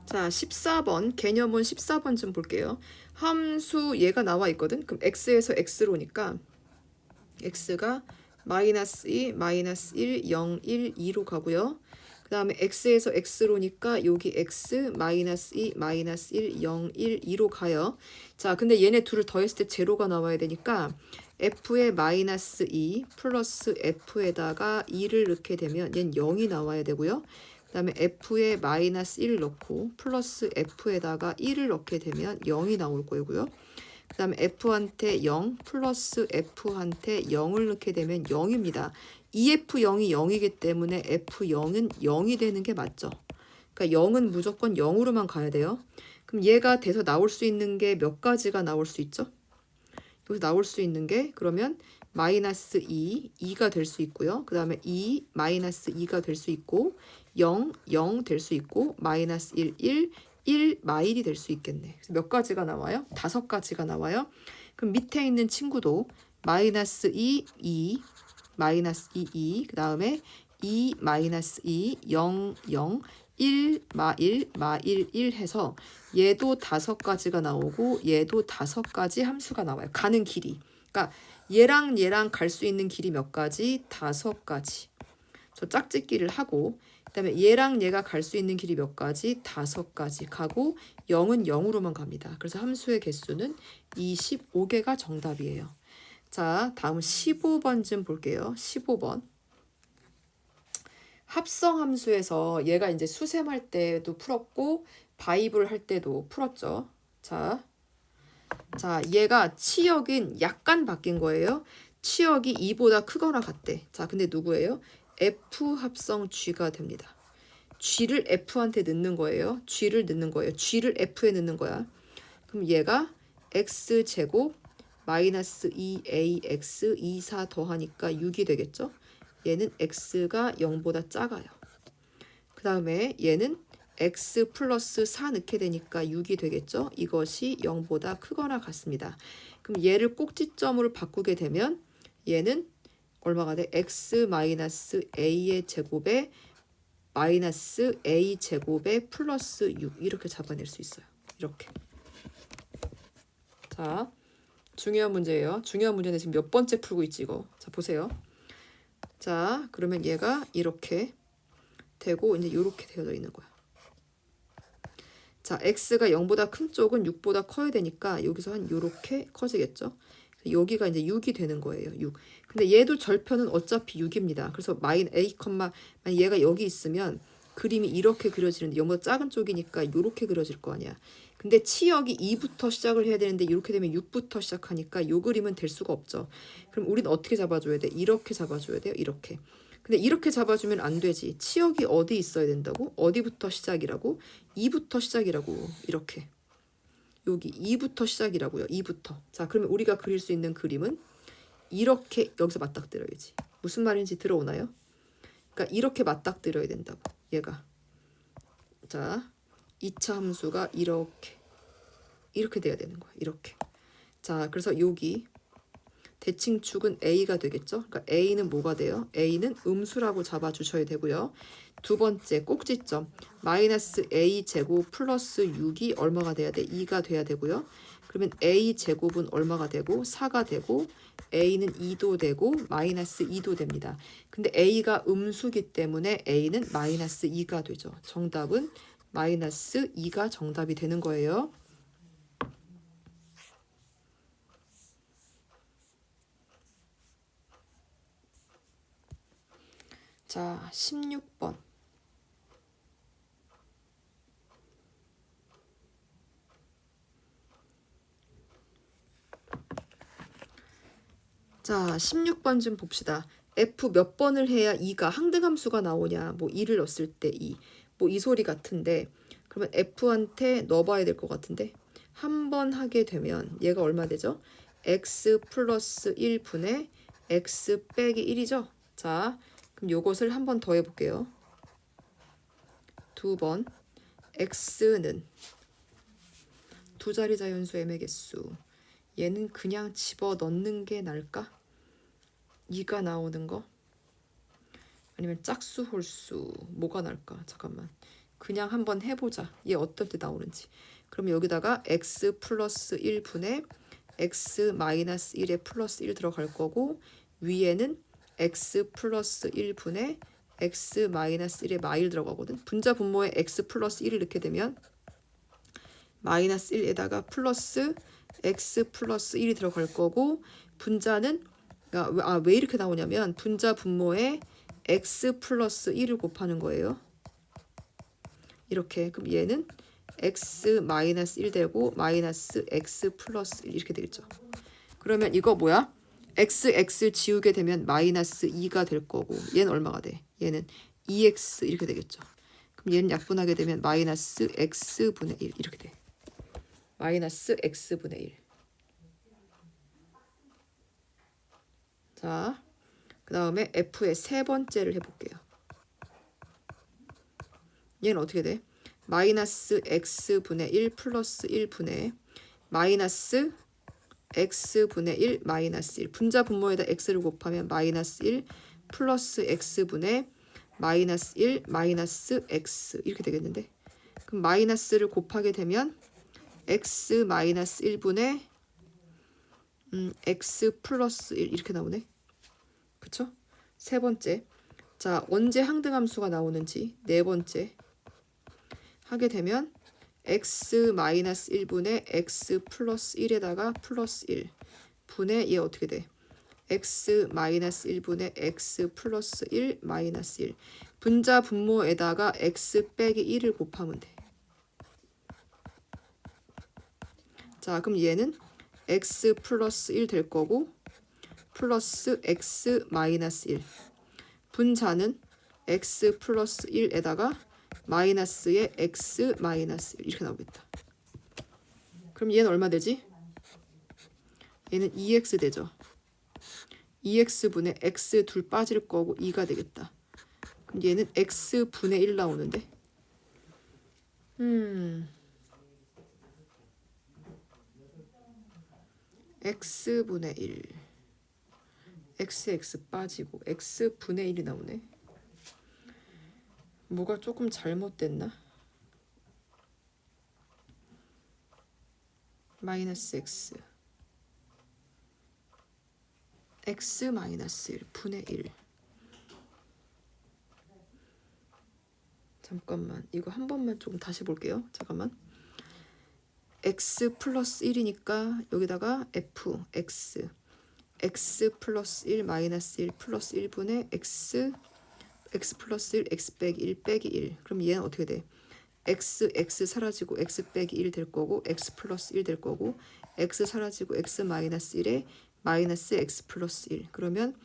자, 14번 개념은 14번 좀 볼게요. 함수 얘가 나와 있거든. 그럼 x에서 x로니까 x가 마이너스 2, 마이너스 1, 0, 1, 2로 가고요. 그 다음에 x에서 x로니까 여기 x 마이너스 2, 마이너스 1, 0, 1, 2로 가요. 자, 근데 얘네 둘을 더했을 때 제로가 나와야 되니까 f에 마이너스 2 플러스 f에다가 2를 넣게 되면 얘는 0이 나와야 되고요. 그 다음에 f에 마이너스 1 넣고 플러스 f에다가 1을 넣게 되면 0이 나올 거고요. 그 다음에 f한테 0 플러스 f한테 0을 넣게 되면 0입니다. EF0이 0이기 때문에 F0은 0이 되는 게 맞죠. 그러니까 0은 무조건 0으로만 가야 돼요. 그럼 얘가 돼서 나올 수 있는 게 몇 가지가 나올 수 있죠? 여기서 나올 수 있는 게 그러면 마이너스 2, 2가 될 수 있고요. 그 다음에 2, 마이너스 2가 될 수 있고 0, 0 될 수 있고 마이너스 1, 1, 1 마일이 될 수 있겠네. 그래서 몇 가지가 나와요? 5가지가 나와요. 그럼 밑에 있는 친구도 마이너스 2, 2, 마이너스 2, 2, 그 다음에 2, 마이너스 2, 0, 0, 1, 마 1, 마 1, 1 해서 얘도 5가지가 나오고 얘도 5가지 함수가 나와요. 가는 길이. 그러니까 얘랑 갈 수 있는 길이 몇 가지? 5가지. 저 짝짓기를 하고 그다음에 얘랑 얘가 갈 수 있는 길이 몇 가지? 5가지 가고 0은 0으로만 갑니다. 그래서 함수의 개수는 25개가 정답이에요. 자, 다음 15번 좀 볼게요. 15번. 합성 함수에서 얘가 이제 수셈할 때도 풀었고 바이블 할 때도 풀었죠. 자, 얘가 치역은 약간 바뀐 거예요. 치역이 2보다 크거나 같대. 자, 근데 누구예요? F 합성 G가 됩니다. G를 F한테 넣는 거예요. G를 넣는 거예요. G를 F에 넣는 거야. 그럼 얘가 X제곱 마이너스 2AX 24 더하니까 6이 되겠죠? 얘는 X가 0보다 작아요. 그 다음에 얘는 x 플러스 4 넣게 되니까 6이 되겠죠? 이것이 0보다 크거나 같습니다. 그럼 얘를 꼭지점으로 바꾸게 되면 얘는 얼마가 돼? x 마이너스 a의 제곱에 마이너스 a 제곱에 플러스 6 이렇게 잡아낼 수 있어요. 이렇게. 자, 중요한 문제예요. 중요한 문제는 지금 몇 번째 풀고 있지 이거. 자, 보세요. 자, 그러면 얘가 이렇게 되고 이제 이렇게 되어져 있는 거야. 자, x가 0보다 큰 쪽은 6보다 커야 되니까 여기서 한 요렇게 커지겠죠. 여기가 이제 6이 되는 거예요. 6. 근데 얘도 절편은 어차피 6입니다. 그래서 마인 a, 만약 얘가 여기 있으면 그림이 이렇게 그려지는데 0보다 작은 쪽이니까 요렇게 그려질 거 아니야. 근데 치역이 2부터 시작을 해야 되는데 이렇게 되면 6부터 시작하니까 요 그림은 될 수가 없죠. 그럼 우리는 어떻게 잡아줘야 돼? 이렇게 잡아줘야 돼요. 이렇게. 근데 이렇게 잡아주면 안 되지. 치역이 어디 있어야 된다고? 어디부터 시작이라고? 2부터 시작이라고. 이렇게. 여기 2부터 시작이라고요. 2부터. 자, 그러면 우리가 그릴 수 있는 그림은 이렇게 여기서 맞닥뜨려야지. 무슨 말인지 들어오나요? 그러니까 이렇게 맞닥뜨려야 된다고. 얘가. 자, 2차 함수가 이렇게 돼야 되는 거야. 이렇게. 자, 그래서 여기 대칭축은 A가 되겠죠. 그러니까 A는 뭐가 돼요? A는 음수라고 잡아주셔야 되고요. 두 번째 꼭지점 마이너스 A 제곱 플러스 6이 얼마가 돼야 돼? 2가 돼야 되고요. 그러면 A 제곱은 얼마가 되고 4가 되고 A는 2도 되고 마이너스 2도 됩니다. 근데 A가 음수기 때문에 A는 마이너스 2가 되죠. 정답은 마이너스 2가 정답이 되는 거예요. 자, 16번. 자, 16번 좀 봅시다. F 몇 번을 해야 2가 항등함수가 나오냐. 뭐 2를 넣었을 때 2. 뭐 이 소리 같은데 그러면 F한테 넣어봐야 될 것 같은데 한 번 하게 되면 얘가 얼마 되죠? x 플러스 1분의 x 빼기 1이죠? 자, 그럼 요것을 한 번 더 해볼게요. 두 번 x는 두 자리 자연수 m의 개수 얘는 그냥 집어넣는 게 나을까? 2가 나오는 거? 아니면 짝수 홀수 뭐가 나을까? 잠깐만. 그냥 한번 해보자. 얘 어떨 때 나오는지. 그럼 여기다가 x 플러스 1분의 x 마이너스 1에 플러스 1 들어갈 거고 위에는 x 플러스 1분의 x 마이너스 1에 마일 들어가거든. 분자 분모에 x 플러스 1을 넣게 되면 마이너스 1에다가 플러스 x 플러스 1이 들어갈 거고 분자는 왜 이렇게 나오냐면 분자 분모에 x 플러스 1을 곱하는 거예요. 이렇게. 그럼 얘는 x 마이너스 1 되고 마이너스 x 플러스 1 이렇게 되겠죠. 그러면 이거 뭐야? x 지우게 되면 마이너스 2가 될 거고 얘는 얼마가 돼? 얘는 2x 이렇게 되겠죠. 그럼 얘는 약분하게 되면 마이너스 x분의 1 이렇게 돼. 마이너스 x분의 1. 자, 그 다음에 f의 세 번째를 해볼게요. 얘는 어떻게 돼? 마이너스 x분의 1 플러스 1분의 마이너스 x분의 1 마이너스 1. 분자 분모에다 x를 곱하면 마이너스 1 플러스 x분의 마이너스 1 마이너스 x 이렇게 되겠는데 그럼 마이너스를 곱하게 되면 x 마이너스 1분의 x 플러스 1 이렇게 나오네. 그쵸? 세 번째. 자, 언제 항등함수가 나오는지 네 번째 하게 되면 x 마이너스 1분의 x 플러스 1에다가 플러스 1 분의 얘 어떻게 돼? x 마이너스 1분의 x 플러스 1 마이너스 1 분자 분모에다가 x 빼기 1을 곱하면 돼. 자, 그럼 얘는 x 플러스 1 될 거고 플러스 x 마이너스 1 분자는 x 플러스 1에다가 마이너스에 x 마이너스 1 이렇게 나오겠다. 그럼 얘는 얼마 되지? 얘는 2x 되죠. 2x분의 x 둘 빠질 거고 2가 되겠다. 그럼 얘는 x분의 1 나오는데 x분의 1 x 빠지고 x분의 1이 나오네. 뭐가 조금 잘못됐나? 마이너스 x 마이너스 1 분의 1 잠깐만 이거 한 번만 조금 다시 볼게요. 잠깐만 x 플러스 1이니까 여기다가 f x 플러스 1 마이너스 1 플러스 1분의 x 플러스 1 x 빼기 1 빼기 1 그럼 얘는 어떻게 돼? x 사라지고 x 빼기 1 될 거고 x 플러스 1 될 거고 x 사라지고 x 마이너스 1에 마이너스 x 플러스 1 그러면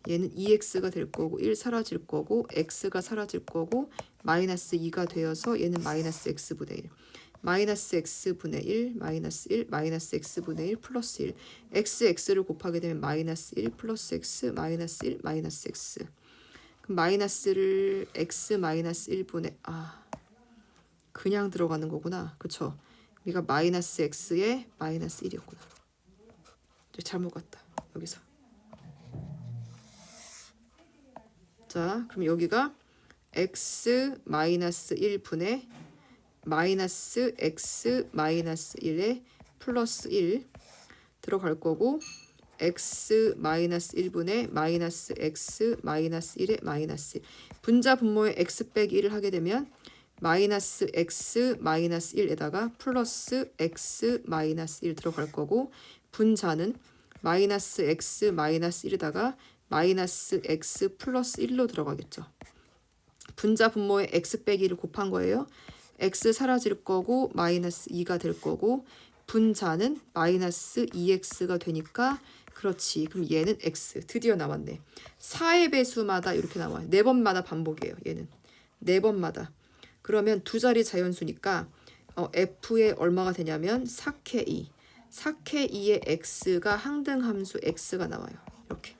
얘는 2x가 될 거고 1 사라질 거고 x가 사라질 거고 마이너스 2가 되어서 얘는 마이너스 x분의 1 마이너스 x분의 1 마이너스 1 마이너스 x분의 1 플러스 1 x를 곱하게 되면 마이너스 1 플러스 x 마이너스 1 마이너스 x 그럼 마이너스를 x 마이너스 1분의 그냥 들어가는 거구나. 그쵸? 우리가 마이너스 x에 마이너스 1이었구나. 잘못 갔다. 여기서. 자, 그럼 여기가 x 마이너스 1분의 마이너스 x 마이너스 1에 플러스 1 들어갈 거고 x 마이너스 1분의 마이너스 x 마이너스 1에 마이너스 1 분자 분모에 x 빼기 1을 하게 되면 마이너스 x 마이너스 1에다가 플러스 x 마이너스 1 들어갈 거고 분자는 마이너스 x 마이너스 1에다가 마이너스 x 플러스 1로 들어가겠죠. 분자 분모에 x 빼기 1을 곱한 거예요. x 사라질 거고 마이너스 2가 될 거고 분자는 마이너스 2x가 되니까 그렇지. 그럼 얘는 x 드디어 나왔네. 4의 배수마다 이렇게 나와요. 4번마다 반복이에요. 얘는 4번마다. 그러면 두 자리 자연수니까 f의 얼마가 되냐면 4K 2. 4K 2의 x가 항등함수 x가 나와요. 이렇게.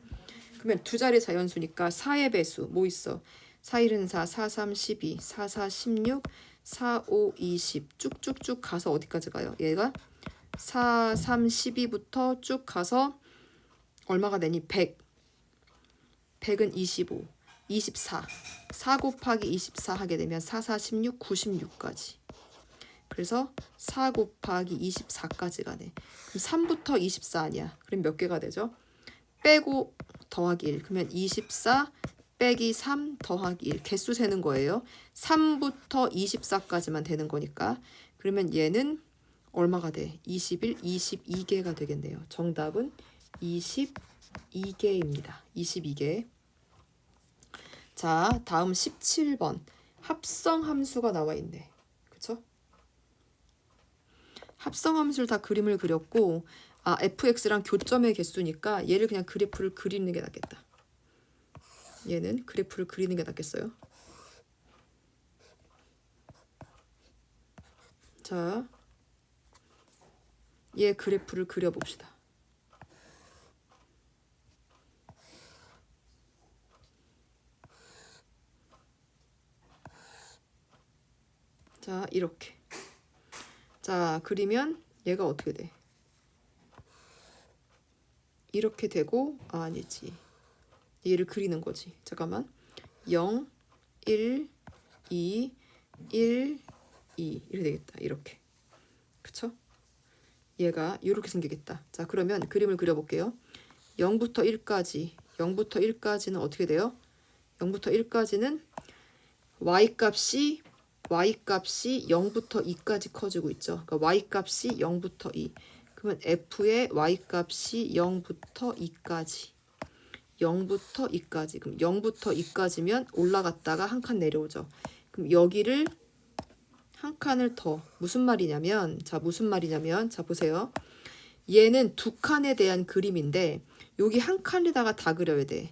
그러면 두 자리 자연수니까 4의 배수 뭐 있어? 4, 1은 4, 4, 3, 12, 4, 4, 16, 4, 5, 20 쭉쭉쭉 가서 어디까지 가요? 얘가 4, 3, 12부터 쭉 가서 얼마가 되니? 100. 100은 25. 24. 4 곱하기 24 하게 되면 4, 4, 16, 96까지. 그래서 4 곱하기 24까지 가네. 그럼 3부터 24 아니야. 그럼 몇 개가 되죠? 빼고 더하기 1. 그러면 24 빼기 3 더하기 1. 개수 세는 거예요. 3부터 24까지만 되는 거니까. 그러면 얘는 얼마가 돼? 21, 22개가 되겠네요. 정답은 22개입니다. 22개. 자, 다음 17번. 합성함수가 나와 있네. 그쵸? 합성함수를 다 그림을 그렸고 fx랑 교점의 개수니까 얘를 그냥 그래프를 그리는 게 낫겠다. 얘는 그래프를 그리는 게 낫겠어요. 자, 얘 그래프를 그려봅시다. 자, 이렇게. 자, 그리면 얘가 어떻게 돼? 이렇게 되고 아니지. 얘를 그리는 거지. 잠깐만. 0, 1, 2, 1, 2 이렇게 되겠다. 이렇게. 그쵸? 얘가 이렇게 생기겠다. 자, 그러면 그림을 그려볼게요. 0부터 1까지. 0부터 1까지는 어떻게 돼요? 0부터 1까지는 y값이 0부터 2까지 커지고 있죠. 그러니까 y값이 0부터 2. 그러면 f의 y값이 0부터 2까지. 0부터 2까지. 그럼 0부터 2까지면 올라갔다가 한 칸 내려오죠. 그럼 여기를 한 칸을 더. 무슨 말이냐면 자 보세요. 얘는 두 칸에 대한 그림인데 여기 한 칸에다가 다 그려야 돼.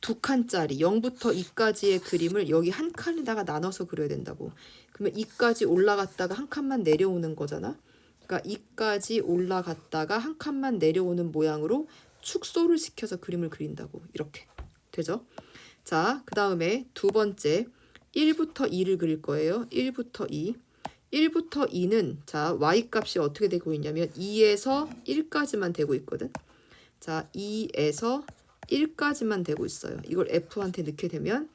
두 칸짜리 0부터 2까지의 그림을 여기 한 칸에다가 나눠서 그려야 된다고. 그러면 2까지 올라갔다가 한 칸만 내려오는 거잖아. 그러니까 2까지 올라갔다가 한 칸만 내려오는 모양으로 축소를 시켜서 그림을 그린다고. 이렇게 되죠. 자, 그 다음에 두 번째 1부터 2를 그릴 거예요. 1부터 2. 1부터 2는 자 y값이 어떻게 되고 있냐면 2에서 1까지만 되고 있거든. 자 2에서 1까지만 되고 있어요. 이걸 f한테 넣게 되면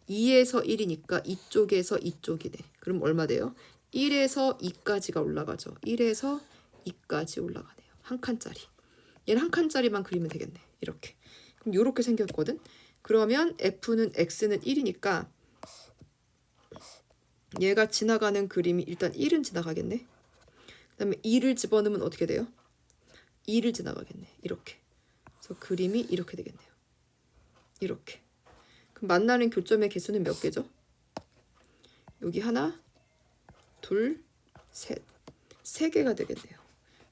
2에서 1이니까 이쪽에서 이쪽이네. 그럼 얼마 돼요? 1에서 2까지가 올라가죠. 1에서 2까지 올라가네요. 한 칸짜리. 얘는 한 칸짜리만 그리면 되겠네. 이렇게. 그럼 이렇게 생겼거든. 그러면 f는 x는 1이니까 얘가 지나가는 그림이 일단 1은 지나가겠네. 그 다음에 2를 집어넣으면 어떻게 돼요? 2를 지나가겠네. 이렇게. 그래서 그림이 이렇게 되겠네요. 이렇게. 그럼 만나는 교점의 개수는 몇 개죠? 여기 하나, 둘, 셋. 3개가 되겠네요.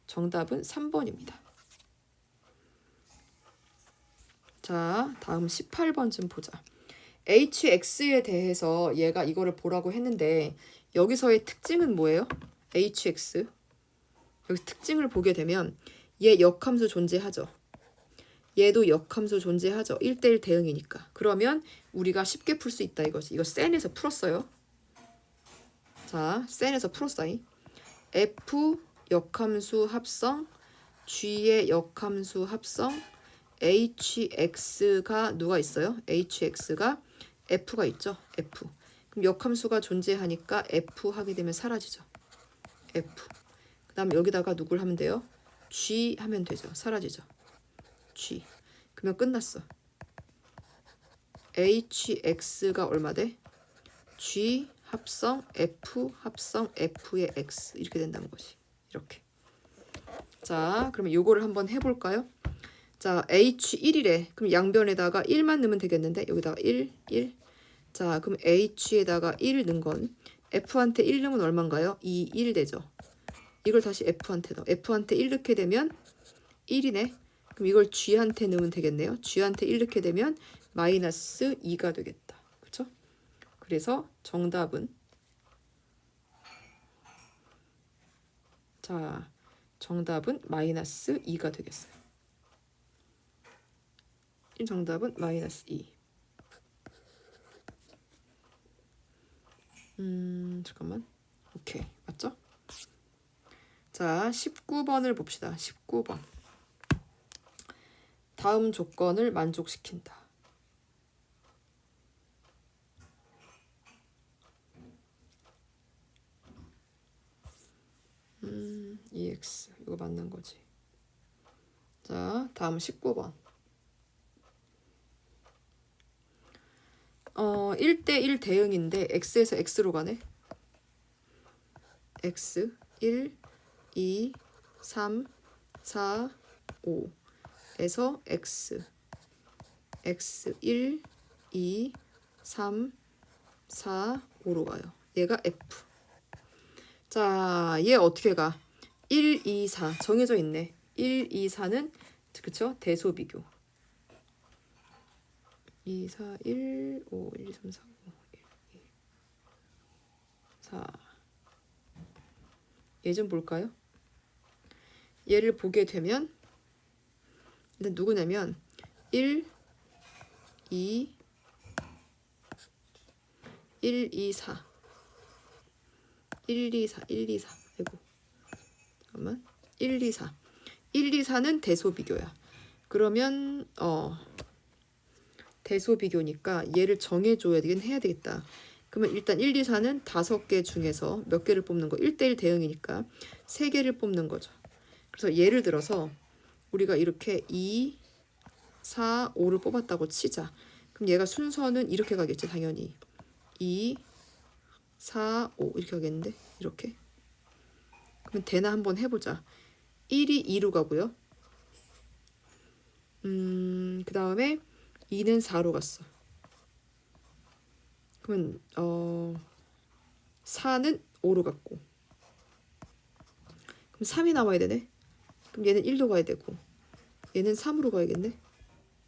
정답은 3번입니다. 자, 다음 18번 좀 보자. hx에 대해서 얘가 이거를 보라고 했는데 여기서의 특징은 뭐예요? hx. 여기 특징을 보게 되면 얘 역함수 존재하죠. 얘도 역함수 존재하죠. 1대1 대응이니까. 그러면 우리가 쉽게 풀 수 있다 이거지. 이거 센에서 풀었어요. 자, 센에서 풀었어요. f 역함수 합성, g의 역함수 합성, hx가 누가 있어요? hx가 f가 있죠. f. 그럼 역함수가 존재하니까 f 하게 되면 사라지죠. f. 그 다음 여기다가 누굴 하면 돼요? g 하면 되죠. 사라지죠. g. 그러면 끝났어. hx가 얼마 돼? g 합성 f 합성 f의 x 이렇게 된다는 것이. 이렇게. 자, 그러면 요거를 한번 해볼까요? 자, h1이래. 그럼 양변에다가 1만 넣으면 되겠는데 여기다가 1, 1. 자, 그럼 h에다가 1 넣은 건 f한테 1 넣으면 얼마인가요? 2, 1 되죠. 이걸 다시 f한테 넣어. f한테 1 넣게 되면 1이네. 그럼 이걸 g한테 넣으면 되겠네요. g한테 1 넣게 되면 마이너스 2가 되겠다. 그렇죠? 그래서 정답은 자, 정답은 마이너스 2가 되겠어요. 이 정답은 마이너스 2. 잠깐만. 오케이. 맞죠? 자, 19번을 봅시다. 19번. 다음 조건을 만족시킨다. x 이거 맞는 거지. 자, 다음 19번. 1대1 대응인데 x에서 x로 가네. x 1, 2, 3, 4, 5에서 x 1, 2, 3, 4, 5로 가요. 얘가 f. 자, 얘 어떻게 가? 1, 2, 4 정해져 있네. 1, 2, 4는 그쵸? 대소비교. 2, 4, 1, 5, 1, 2, 3, 4, 5, 1, 2, 4. 얘 좀 볼까요? 얘를 보게 되면 일단 누구냐면 1, 2, 1, 2, 4 1, 2, 4 1, 2, 4 아이고 잠깐만 1, 2, 4 1, 2, 4는 대소비교야. 그러면 대소비교니까 얘를 정해줘야 되긴 해야 되겠다. 그러면 일단 1, 2, 4는 5개 중에서 몇 개를 뽑는 거? 1대1 대응이니까 3개를 뽑는 거죠. 그래서 예를 들어서 우리가 이렇게 2, 4, 5를 뽑았다고 치자. 그럼 얘가 순서는 이렇게 가겠지 당연히. 2, 4, 5 이렇게 가겠는데 이렇게. 그럼 되나 한번 해보자. 1이 2로 가고요. 그 다음에 2는 4로 갔어. 그러면 4는 5로 갔고. 그럼 3이 나와야 되네. 그럼 얘는 1로 가야 되고 얘는 3으로 가야겠네.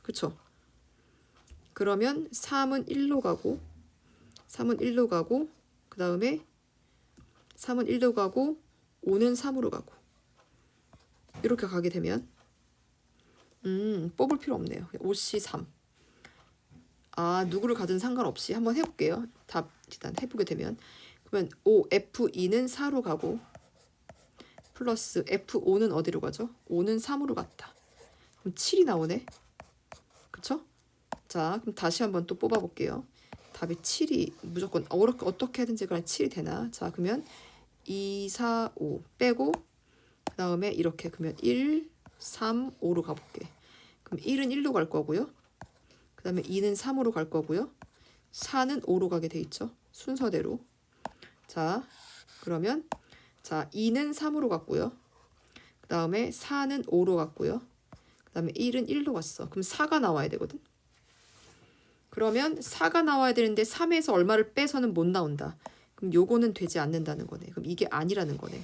그쵸? 그러면 3은 1로 가고 3은 1로 가고 그 다음에 3은 1로 가고 5는 3으로 가고 이렇게 가게 되면 뽑을 필요 없네요. 5C 3. 아, 누구를 가든 상관없이 한번 해볼게요. 답 일단 해보게 되면 그러면 5F2는 4로 가고 플러스 F5는 어디로 가죠? 5는 3으로 갔다. 그럼 7이 나오네. 그쵸? 자, 그럼 다시 한번 또 뽑아볼게요. 답이 7이 무조건 어떻게 하든지 간에 7이 되나? 자, 그러면 2, 4, 5 빼고 그 다음에 이렇게 그러면 1, 3, 5로 가볼게. 그럼 1은 1로 갈 거고요. 그 다음에 2는 3으로 갈 거고요. 4는 5로 가게 돼 있죠. 순서대로. 자, 그러면 자 2는 3으로 갔고요. 그 다음에 4는 5로 갔고요. 그 다음에 1은 1로 갔어. 그럼 4가 나와야 되거든. 그러면 4가 나와야 되는데 3에서 얼마를 빼서는 못 나온다. 그럼 요거는 되지 않는다는 거네. 그럼 이게 아니라는 거네.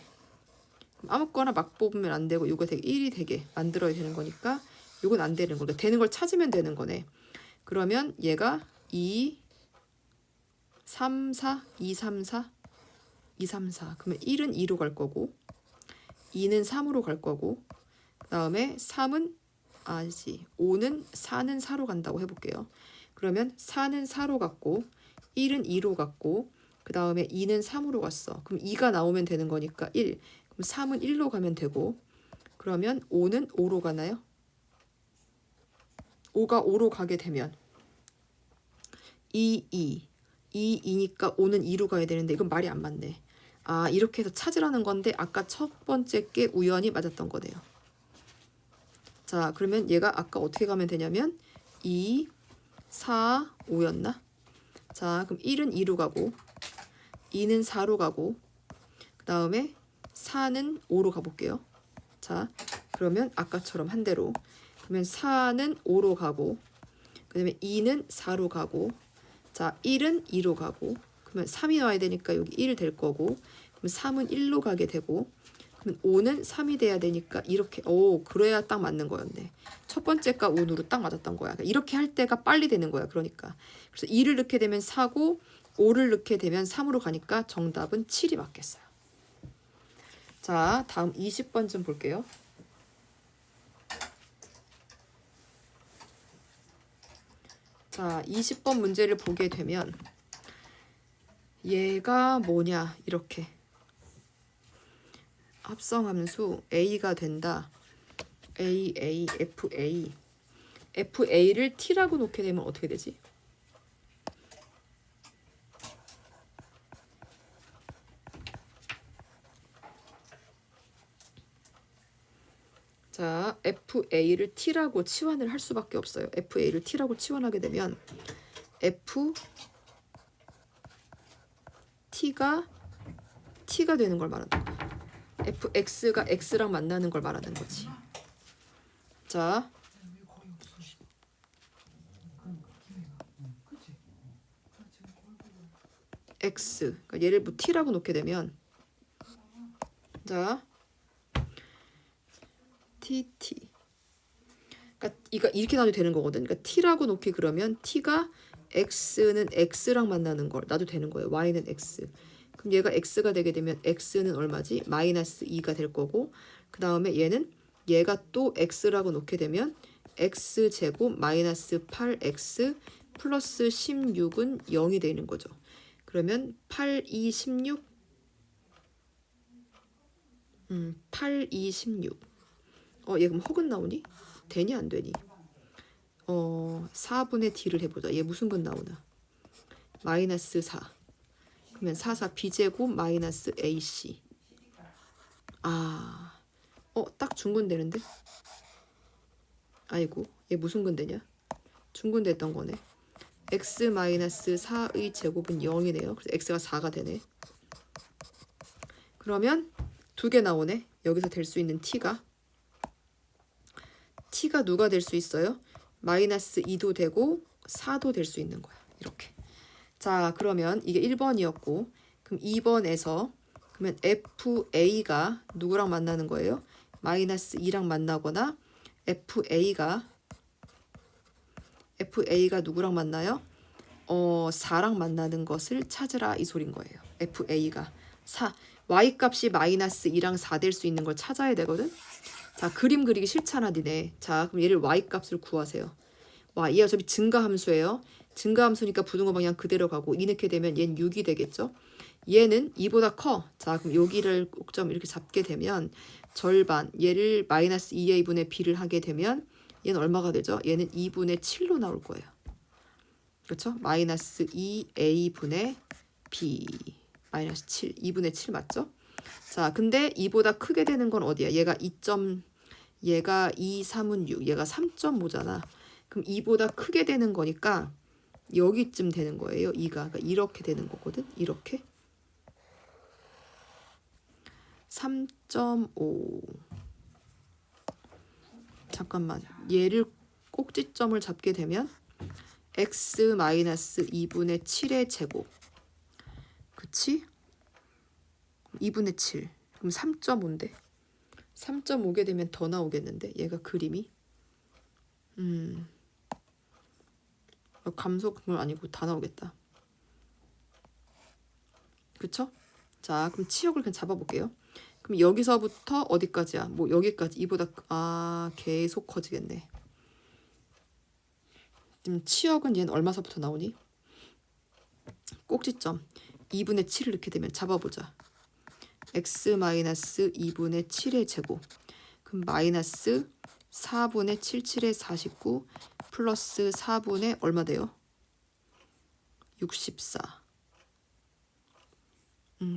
그럼 아무거나 막 뽑으면 안 되고 요거 되게 1이 되게 만들어야 되는 거니까 요건 안 되는 거다. 되는 걸 찾으면 되는 거네. 그러면 얘가 2, 3, 4, 2, 3, 4, 2, 3, 4. 그러면 1은 2로 갈 거고 2는 3으로 갈 거고 그 다음에 5는 4는 4로 간다고 해볼게요. 그러면 4는 4로 갔고 1은 2로 갔고 그 다음에 2는 3으로 갔어. 그럼 2가 나오면 되는 거니까 1. 그럼 3은 1로 가면 되고 그러면 5는 5로 가나요? 5가 5로 가게 되면 2, 2니까 5는 2로 가야 되는데 이건 말이 안 맞네. 아, 이렇게 해서 찾으라는 건데 아까 첫 번째 게 우연히 맞았던 거네요. 자, 그러면 얘가 아까 어떻게 가면 되냐면 2, 4, 5였나? 자, 그럼 1은 2로 가고 2는 4로 가고 그 다음에 4는 5로 가볼게요. 자, 그러면 아까처럼 한 대로 그러면 4는 5로 가고 그 다음에 2는 4로 가고 자 1은 2로 가고 그러면 3이 나와야 되니까 여기 1 될 거고 그럼 3은 1로 가게 되고 그러면 5는 3이 돼야 되니까 이렇게 그래야 딱 맞는 거였네. 첫 번째가 운으로 딱 맞았던 거야. 이렇게 할 때가 빨리 되는 거야. 그러니까 그래서 2를 넣게 되면 4고 5를 넣게 되면 3으로 가니까 정답은 7이 맞겠어요. 자, 다음 20번 좀 볼게요. 자, 20번 문제를 보게 되면 얘가 뭐냐 이렇게 합성함수 A가 된다. A, FA FA를 T라고 놓게 되면 어떻게 되지? 자, FA를 T라고 치환을 할 수밖에 없어요. FA를 T라고 치환하게 되면 FT가 T가 되는 걸 말하는 거야. FX가 X랑 만나는 걸 말하는 거지. 자, X, 그러니까 얘를 뭐 T라고 놓게 되면, 자, TT. 그러니까 이렇게 놔도 되는 거거든. 그러니까 T라고 놓기 그러면 T가 X는 X랑 만나는 걸 놔도 되는 거예요. Y는 X. 그럼 얘가 X가 되게 되면 X는 얼마지? 마이너스 2가 될 거고, 그 다음에 얘가 또 X라고 놓게 되면 X제곱 마이너스 8X 플러스 16은 0이 되는 거죠. 그러면 8, 2, 16 8, 2, 16 얘 그럼 혹은 나오니? 되니 안 되니? 4분의 D를 해보자. 얘 무슨 건 나오나? 마이너스 4. 그러면 4, 4 B제곱 마이너스 AC. 딱 중근 되는데? 아이고, 얘 무슨 근 되냐? 중근 됐던 거네. X 마이너스 4의 제곱은 0이네요. 그래서 X가 4가 되네. 그러면 두 개 나오네. 여기서 될 수 있는 T가 누가 될 수 있어요? 마이너스 2도 되고 4도 될 수 있는 거야. 이렇게. 자, 그러면 이게 1번이었고, 그럼 2번에서 그러면 FA가 누구랑 만나는 거예요? 마이너스 2랑 만나거나 FA가 누구랑 만나요? 4랑 만나는 것을 찾으라 이 소린 거예요. FA가 4, Y값이 마이너스 2랑 4 될 수 있는 걸 찾아야 되거든. 자, 그림 그리기 싫잖아 니네. 자, 그럼 얘를 Y값을 구하세요. 얘 어차피 증가함수예요. 증가함수니까 부등호 방향 그대로 가고 2 넣게 되면 얘는 6이 되겠죠. 얘는 2보다 커. 자, 그럼 여기를 꼭점 이렇게 잡게 되면 절반, 얘를 마이너스 2a분의 b를 하게 되면 얘는 얼마가 되죠? 얘는 2분의 7로 나올 거예요. 그렇죠? 마이너스 2a분의 b 마이너스 7, 2분의 7 맞죠? 자, 근데 2보다 크게 되는 건 어디야? 얘가 2, 3은 6, 얘가 3.5잖아. 그럼 2보다 크게 되는 거니까 여기쯤 되는 거예요. 2가. 그러니까 이렇게 되는 거거든. 이렇게. 3.5. 잠깐만. 얘를 꼭지점을 잡게 되면 x 마이너스 2분의 7의 제곱. 그치? 2분의 7. 그럼 3.5인데. 3.5게 되면 더 나오겠는데. 얘가 그림이. 감소물 아니고 다 나오겠다. 그쵸? 자, 그럼 치역을 그냥 잡아볼게요. 그럼 여기서부터 어디까지야? 뭐 여기까지. 이보다 계속 커지겠네. 치역은 얘는 얼마서부터 나오니? 꼭지점 2분의 7을 넣게 되면 잡아보자. x 마이너스 2분의 7의 제곱. 그럼 마이너스 4분의 7, 7의 49 플러스 4분의 얼마 돼요? 64.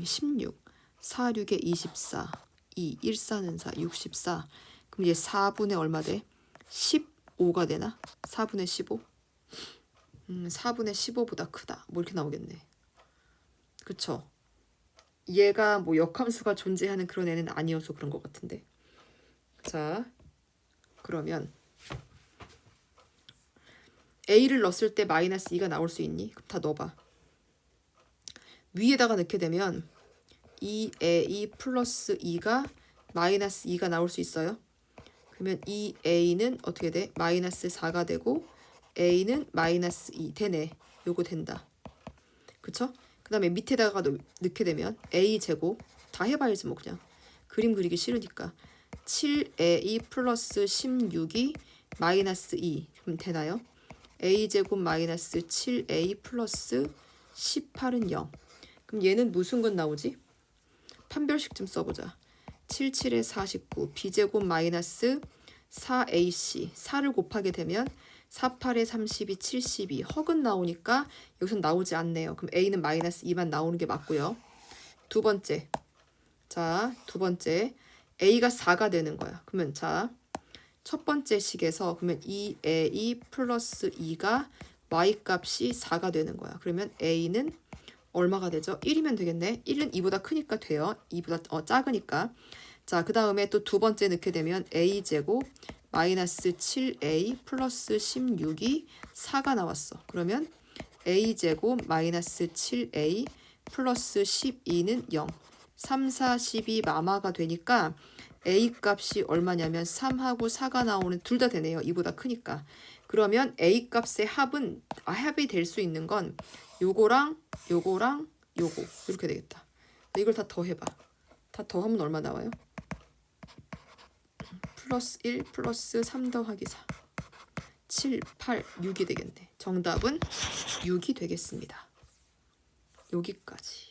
16. 4, 6에 24. 2, 1, 4는 4, 64. 그럼 이제 4분의 얼마 돼? 15가 되나? 4분의 15? 4분의 15보다 크다. 뭐 이렇게 나오겠네. 그쵸? 얘가 뭐 역함수가 존재하는 그런 애는 아니어서 그런 것 같은데. 자, 그러면 A를 넣었을 때 마이너스 2가 나올 수 있니? 그럼 다 넣어봐. 위에다가 넣게 되면 2A 플러스 2가 마이너스 2가 나올 수 있어요. 그러면 2A는 어떻게 돼? 마이너스 4가 되고 A는 마이너스 2 되네. 요거 된다. 그쵸? 그 다음에 밑에다가 넣게 되면 A제곱 다 해봐야지 뭐 그냥. 그림 그리기 싫으니까 7A 플러스 16이 마이너스 2 그럼 되나요? A제곱 마이너스 7A 플러스 18은 0. 그럼 얘는 무슨 건 나오지? 판별식 좀 써보자. 7, 7에 49 B제곱 마이너스 4AC 4를 곱하게 되면 4, 8에 32, 72 허근 나오니까 여기서 나오지 않네요. 그럼 A는 마이너스 2만 나오는 게 맞고요. 두 번째. 자, 두 번째. A가 4가 되는 거야. 그러면 자, 첫 번째 식에서 그러면 2a 플러스 2가 y 값이 4가 되는 거야. 그러면 a는 얼마가 되죠? 1이면 되겠네. 1은 2보다 크니까 돼요. 2보다 작으니까. 자, 그 다음에 또 두 번째 넣게 되면 a제곱 마이너스 7a 플러스 16이 4가 나왔어. 그러면 a제곱 마이너스 7a 플러스 12는 0. 3, 4, 12 마마가 되니까 a 값이 얼마냐면 3하고 4가 나오는 둘 다 되네요. 2보다 크니까. 그러면 a 값의 합이 될 수 있는 건 요거랑 요거랑 요거 이렇게 되겠다. 이걸 다 더해봐. 다 더하면 얼마 나와요? 플러스 1 플러스 3 더하기 4 7, 8, 6이 되겠네. 정답은 6이 되겠습니다. 여기까지.